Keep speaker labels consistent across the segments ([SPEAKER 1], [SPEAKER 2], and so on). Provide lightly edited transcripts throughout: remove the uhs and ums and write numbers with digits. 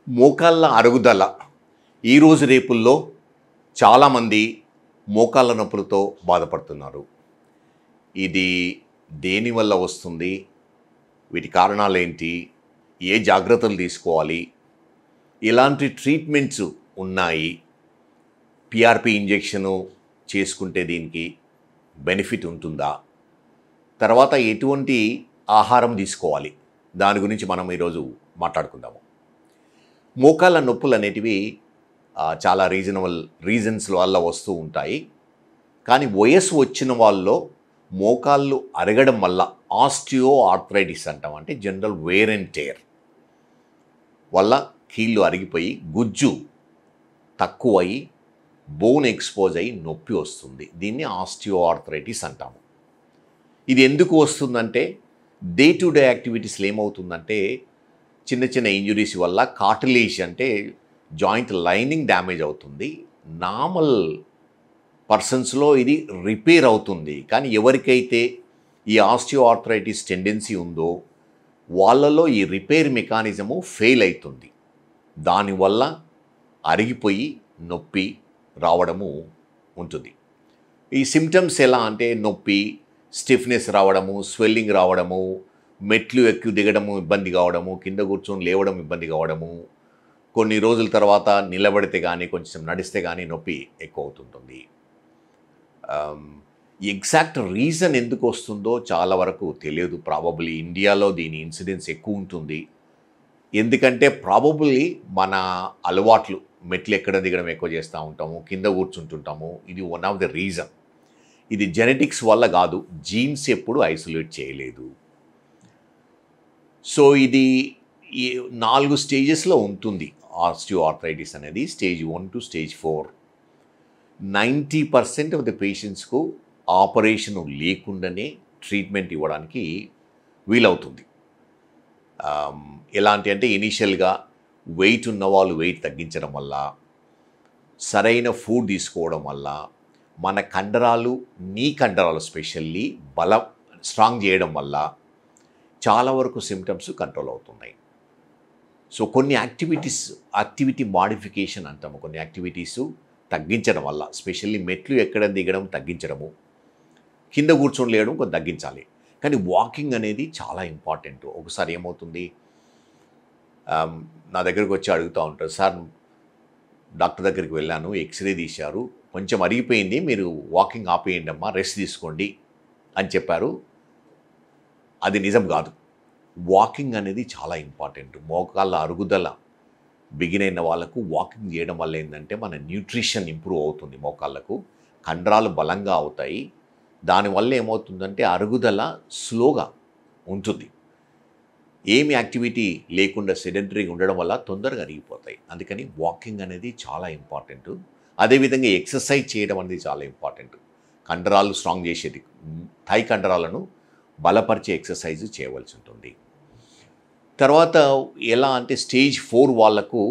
[SPEAKER 1] మోకాళ్ళ అరుగుదల ఈరోజు రేపుల్లో చాలామంది మోకాళ్ళ నొప్పులతో బాధపడుతున్నారు. ఇది దేనివల్ల వస్తుంది? వీటి కారణాలేంటి? ఏ జాగ్రత్తలు తీసుకోవాలి? ఎలాంటి ట్రీట్మెంట్స్ ఉన్నాయి? పిఆర్పి ఇంజెక్షను చేసుకుంటే దీనికి బెనిఫిట్ ఉంటుందా? తర్వాత ఎటువంటి ఆహారం తీసుకోవాలి? దాని గురించి మనం ఈరోజు మాట్లాడుకుందాము. మోకాళ్ళ నొప్పులు అనేటివి చాలా రీజన్స్ వల్ల వస్తూ ఉంటాయి. కానీ వయస్సు వచ్చిన వాళ్ళలో మోకాళ్ళు అరగడం వల్ల ఆస్టియో ఆర్థరైటిస్ అంటాం. అంటే జనరల్ వేర్ అండ్ టేర్ వల్ల కీళ్ళు అరిగిపోయి గుజ్జు తక్కువై బోన్ ఎక్స్పోజ్ అయ్యి నొప్పి వస్తుంది. దీన్ని ఆస్టియో ఆర్థరైటిస్ అంటాము. ఇది ఎందుకు వస్తుందంటే డే టు డే యాక్టివిటీస్లో ఏమవుతుందంటే చిన్న చిన్న ఇంజురీస్ వల్ల కార్టిలేజ్ అంటే జాయింట్ లైనింగ్ డ్యామేజ్ అవుతుంది. నార్మల్ పర్సన్స్లో ఇది రిపేర్ అవుతుంది. కానీ ఎవరికైతే ఈ ఆస్టియో ఆర్థరైటిస్ టెండెన్సీ ఉందో వాళ్ళలో ఈ రిపేర్ మెకానిజము ఫెయిల్ అవుతుంది. దానివల్ల అరిగిపోయి నొప్పి రావడము ఉంటుంది. ఈ సిమ్టమ్స్ ఎలా అంటే నొప్పి, స్టిఫ్నెస్ రావడము, స్వెల్లింగ్ రావడము, మెట్లు ఎక్కి దిగడము ఇబ్బంది కావడము, కింద కూర్చొని లేవడం ఇబ్బంది కావడము, కొన్ని రోజుల తర్వాత నిలబడితే కానీ కొంచెం నడిస్తే కానీ నొప్పి ఎక్కువ అవుతుంటుంది. ఎగ్జాక్ట్ రీజన్ ఎందుకు వస్తుందో చాలా వరకు తెలియదు. ప్రాబబ్లీ ఇండియాలో దీని ఇన్సిడెన్స్ ఎక్కువ ఉంటుంది. ఎందుకంటే ప్రాబబ్లీ మన అలవాట్లు మెట్లు ఎక్కడ దిగడం ఎక్కువ చేస్తూ ఉంటాము, కింద కూర్చుంటుంటాము. ఇది వన్ ఆఫ్ ద రీజన్. ఇది జెనెటిక్స్ వల్ల కాదు, జీన్స్ ఎప్పుడు ఐసోలేట్ చేయలేదు. సో ఇది 4 స్టేజెస్లో ఉంటుంది ఆస్టియో ఆర్థరైటిస్ అనేది. Stage 1 to stage 4. 90% of the పేషెంట్స్కు ఆపరేషన్ లేకుండానే ట్రీట్మెంట్ ఇవ్వడానికి వీలవుతుంది. ఎలాంటి అంటే ఇనీషియల్గా వెయిట్ ఉన్న వాళ్ళు వెయిట్ తగ్గించడం వల్ల, సరైన ఫుడ్ తీసుకోవడం వల్ల, మన కండరాలు నీ కండరాలు స్పెషల్లీ స్ట్రాంగ్ చేయడం వల్ల చాలా వరకు సిమ్టమ్స్ కంట్రోల్ అవుతున్నాయి. సో కొన్ని యాక్టివిటీ మాడిఫికేషన్ అంటాము. కొన్ని యాక్టివిటీస్ తగ్గించడం వల్ల, స్పెషల్లీ మెట్లు ఎక్కడ దిగడం తగ్గించడము, కింద కూర్చొని లేయడం కొంచెం తగ్గించాలి. కానీ వాకింగ్ అనేది చాలా ఇంపార్టెంట్. ఒకసారి ఏమవుతుంది, నా దగ్గరికి వచ్చి అడుగుతూ ఉంటారు, సార్ డాక్టర్ దగ్గరికి వెళ్ళాను, ఎక్స్రే తీశారు, కొంచెం అరిగిపోయింది, మీరు వాకింగ్ ఆపేయండి అమ్మా, రెస్ట్ తీసుకోండి అని చెప్పారు. అది నిజం కాదు. వాకింగ్ అనేది చాలా ఇంపార్టెంట్. మోకాళ్ళ అరుగుదల బిగిన్ అయిన వాళ్ళకు వాకింగ్ చేయడం వల్ల ఏంటంటే మన న్యూట్రిషన్ ఇంప్రూవ్ అవుతుంది. మోకాళ్ళకు కండరాలు బలంగా అవుతాయి. దానివల్ల ఏమవుతుందంటే అరుగుదల స్లోగా ఉంటుంది. ఏమి యాక్టివిటీ లేకుండా సెడెంటరీగా ఉండడం వల్ల తొందరగా అరిగిపోతాయి. అందుకని వాకింగ్ అనేది చాలా ఇంపార్టెంట్. అదేవిధంగా ఎక్సర్సైజ్ చేయడం అనేది చాలా ఇంపార్టెంట్. కండరాలు స్ట్రాంగ్ చేసేది, థై కండరాలను బలపరిచే ఎక్సర్సైజ్ చేయవలసి ఉంటుంది. తర్వాత ఎలా అంటే స్టేజ్ 4 వాళ్లకు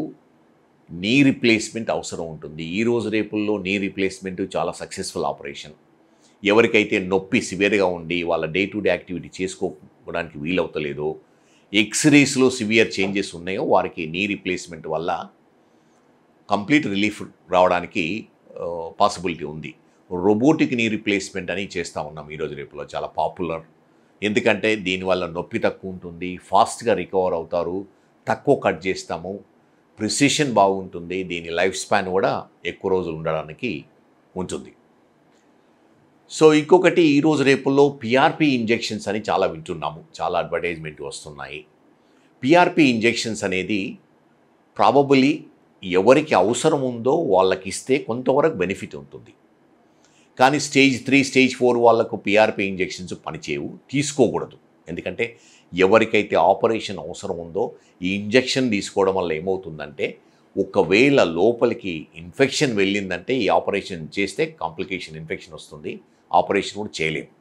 [SPEAKER 1] నీ రీప్లేస్మెంట్ అవసరం ఉంటుంది. ఈరోజు రేపుల్లో నీ రీప్లేస్మెంట్ చాలా సక్సెస్ఫుల్ ఆపరేషన్. ఎవరికైతే నొప్పి సివియర్గా ఉండి వాళ్ళ డే టు డే యాక్టివిటీ చేసుకోవడానికి వీలవుతలేదో, ఎక్స్రేస్లో సివియర్ చేంజెస్ ఉన్నాయో వారికి నీ రీప్లేస్మెంట్ వల్ల కంప్లీట్ రిలీఫ్ రావడానికి పాసిబిలిటీ ఉంది. రోబోటిక్ నీ రీప్లేస్మెంట్ అని చేస్తూ ఉన్నాం ఈరోజు రేపులో. చాలా పాపులర్. ఎందుకంటే దీనివల్ల నొప్పి తక్కువ ఉంటుంది, ఫాస్ట్గా రికవర్ అవుతారు, తక్కువ కట్ చేస్తాము, ప్రిసిషన్ బాగుంటుంది, దీని లైఫ్ స్పాన్ కూడా ఎక్కువ రోజులు ఉండడానికి ఉంటుంది. సో ఇంకొకటి, ఈరోజు రేపుల్లో పిఆర్పి ఇంజెక్షన్స్ అని చాలా వింటున్నాము, చాలా అడ్వర్టైజ్మెంట్ వస్తున్నాయి. పిఆర్పి ఇంజెక్షన్స్ అనేది ప్రాబబుల్లీ ఎవరికి అవసరం ఉందో వాళ్ళకి ఇస్తే కొంతవరకు బెనిఫిట్ ఉంటుంది. కానీ స్టేజ్ 3, స్టేజ్ 4 వాళ్ళకు పిఆర్పి ఇంజెక్షన్స్ పనిచేయవు, తీసుకోకూడదు. ఎందుకంటే ఎవరికైతే ఆపరేషన్ అవసరం ఉందో ఈ ఇంజెక్షన్ తీసుకోవడం వల్ల ఏమవుతుందంటే ఒకవేళ లోపలికి ఇన్ఫెక్షన్ వెళ్ళిందంటే ఈ ఆపరేషన్ చేస్తే కాంప్లికేషన్, ఇన్ఫెక్షన్ వస్తుంది, ఆపరేషన్ కూడా చేయలేము.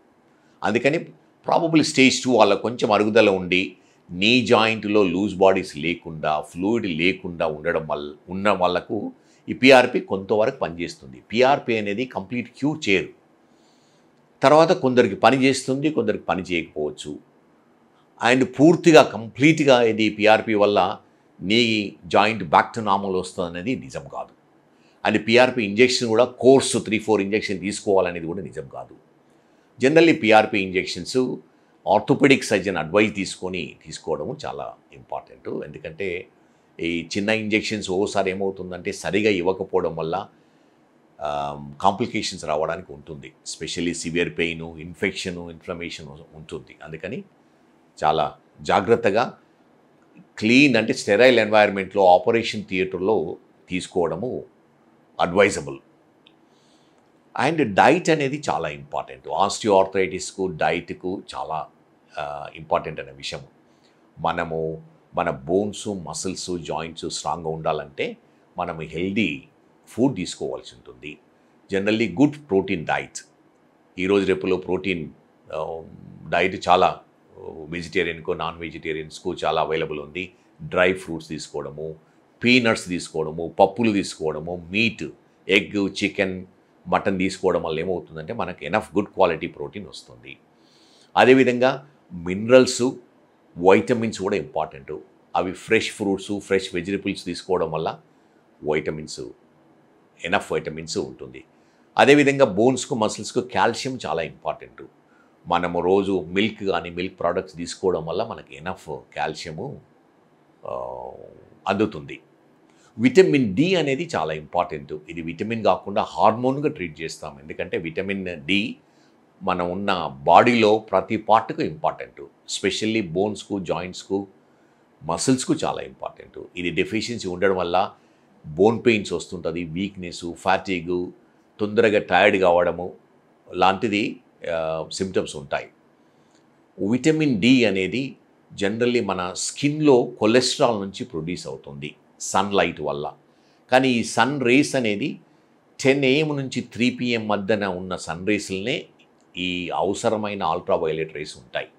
[SPEAKER 1] అందుకని ప్రాబబుల్ స్టేజ్ 2 వాళ్ళకు కొంచెం అరుగుదల ఉండి నీ జాయింట్లో లూజ్ బాడీస్ లేకుండా, ఫ్లూయిడ్ లేకుండా ఉన్న వాళ్ళకు ఈ పిఆర్పి కొంతవరకు పనిచేస్తుంది. పిఆర్పి అనేది కంప్లీట్ క్యూర్ చేయరు. తర్వాత కొందరికి పని చేస్తుంది, కొందరికి పని చేయకపోవచ్చు. అండ్ పూర్తిగా కంప్లీట్గా ఇది పిఆర్పి వల్ల knee joint back to normal వస్తుంది అనేది నిజం కాదు. అండ్ పిఆర్పి ఇంజెక్షన్ కూడా కోర్సు 3-4 ఇంజెక్షన్ తీసుకోవాలనేది కూడా నిజం కాదు. Generally PRP injections orthopedic surgeon advice తీసుకోవడము చాలా ఇంపార్టెంట్. ఎందుకంటే ఈ చిన్న ఇంజెక్షన్స్ ఓసారి ఏమవుతుందంటే సరిగా ఇవ్వకపోవడం వల్ల కాంప్లికేషన్స్ రావడానికి ఉంటుంది. స్పెషల్లీ సివియర్ పెయిన్, ఇన్ఫ్లమేషన్ ఉంటుంది. అందుకని చాలా జాగ్రత్తగా క్లీన్ అంటే స్టెరైల్ ఎన్వైర్న్మెంట్లో ఆపరేషన్ థియేటర్లో తీసుకోవడము అడ్వైజబుల్. అండ్ డైట్ అనేది చాలా ఇంపార్టెంట్. ఆస్టియోఆర్థరైటిస్కు డైట్కు చాలా ఇంపార్టెంట్ అనే విషయం. మనము మన బోన్స్, మసిల్స్, జాయింట్స్ స్ట్రాంగ్గా ఉండాలంటే మనము హెల్దీ ఫుడ్ తీసుకోవాల్సి ఉంటుంది. Generally good protein diet. ఈరోజు రేపులో ప్రోటీన్ డైట్ చాలా వెజిటేరియన్కు, నాన్ వెజిటేరియన్స్కు చాలా అవైలబుల్ ఉంది. డ్రై ఫ్రూట్స్ తీసుకోవడము, పీనట్స్ తీసుకోవడము, పప్పులు తీసుకోవడము, మీట్, ఎగ్, చికెన్, మటన్ తీసుకోవడం వల్ల ఏమవుతుందంటే మనకు ఎనఫ్ గుడ్ క్వాలిటీ ప్రోటీన్ వస్తుంది. అదేవిధంగా మినరల్స్, వైటమిన్స్ కూడా ఇంపార్టెంట్. అవి ఫ్రెష్ ఫ్రూట్స్, ఫ్రెష్ వెజిటబుల్స్ తీసుకోవడం వల్ల ఎనఫ్ వైటమిన్స్ ఉంటుంది. అదేవిధంగా బోన్స్కు, మసిల్స్కు కాల్షియం చాలా ఇంపార్టెంట్. మనము రోజు మిల్క్ కానీ మిల్క్ ప్రోడక్ట్స్ తీసుకోవడం వల్ల మనకి ఎనఫ్ కాల్షియము అందుతుంది. విటమిన్ డి అనేది చాలా ఇంపార్టెంట్. ఇది విటమిన్ కాకుండా హార్మోన్గా ట్రీట్ చేస్తాం. ఎందుకంటే విటమిన్ డి మనం ఉన్న బాడీలో ప్రతి పార్ట్కు ఇంపార్టెంట్. స్పెషల్లీ బోన్స్కు, జాయింట్స్కు, మసిల్స్కు చాలా ఇంపార్టెంట్. ఇది డెఫిషియన్సీ ఉండడం వల్ల బోన్ పెయిన్స్ వస్తుంటుంది, వీక్నెస్, ఫ్యాటిగ్, తొందరగా టైర్డ్ కావడము లాంటిది సిమ్టమ్స్ ఉంటాయి. విటమిన్ డి అనేది జనరల్లీ మన స్కిన్లో కొలెస్ట్రాల్ నుంచి ప్రొడ్యూస్ అవుతుంది సన్లైట్ వల్ల. కానీ ఈ సన్ రేస్ అనేది 10 AM నుంచి 3 PM మధ్యన ఉన్న సన్ రేస్లనే ఈ అవసరమైన అల్ట్రావైలెట్ రేస్ ఉంటాయి.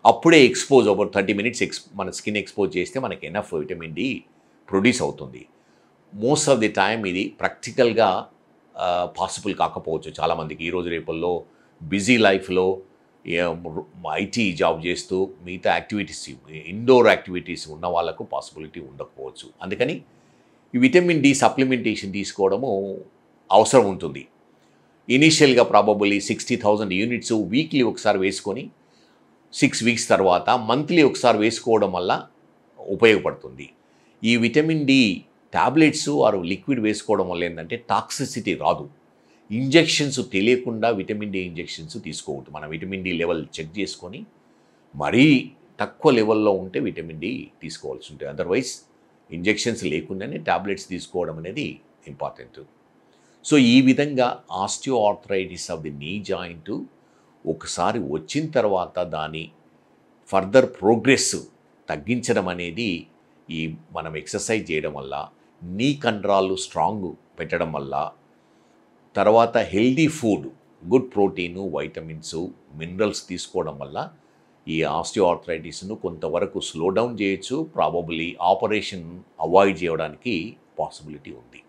[SPEAKER 1] అప్పుడే ఎక్స్పోజ్ ఓవర్ 30 minutes మన స్కిన్ ఎక్స్పోజ్ చేస్తే మనకి ఎనఫ్ విటమిన్ డి ప్రొడ్యూస్ అవుతుంది. మోస్ట్ ఆఫ్ ది టైమ్ ఇది ప్రాక్టికల్గా పాసిబుల్ కాకపోవచ్చు చాలామందికి. ఈరోజు రేపుల్లో బిజీ లైఫ్లో ఐటీ జాబ్ చేస్తూ మిగతా యాక్టివిటీస్, ఇండోర్ యాక్టివిటీస్ ఉన్న వాళ్ళకు పాసిబిలిటీ ఉండకపోవచ్చు. అందుకని ఈ విటమిన్ డి సప్లిమెంటేషన్ తీసుకోవడము అవసరం ఉంటుంది. ఇనీషియల్గా ప్రాబబుల్లీ 60,000 యూనిట్స్ వీక్లీ ఒకసారి వేసుకొని 6 weeks తర్వాత మంత్లీ ఒకసారి వేసుకోవడం వల్ల ఉపయోగపడుతుంది. ఈ vitamin D tablets or liquid వేసుకోవడం వల్ల ఏంటంటే టాక్సిసిటీ రాదు. ఇంజెక్షన్స్ తెలియకుండా విటమిన్ డి ఇంజెక్షన్స్ తీసుకోవద్దు. మన విటమిన్ డి లెవెల్ చెక్ చేసుకొని మరీ తక్కువ లెవెల్లో ఉంటే విటమిన్ డి తీసుకోవాల్సి ఉంటుంది. అదర్వైజ్ ఇంజెక్షన్స్ లేకుండానే టాబ్లెట్స్ తీసుకోవడం అనేది ఇంపార్టెంట్. సో ఈ విధంగా osteoarthritis of the knee joint ఒకసారి వచ్చిన తర్వాత దాని ఫర్దర్ ప్రోగ్రెస్ తగ్గించడం అనేది ఈ మనం ఎక్సర్సైజ్ చేయడం వల్ల, నీ కండరాలు స్ట్రాంగ్ పెట్టడం వల్ల, తర్వాత healthy food, good protein, vitamins, minerals తీసుకోవడం వల్ల ఈ ఆస్టియోఆర్థరైటిస్ను కొంతవరకు స్లో డౌన్ చేయొచ్చు. ప్రాబబ్లీ ఆపరేషన్ అవాయిడ్ చేయడానికి పాసిబిలిటీ ఉంది.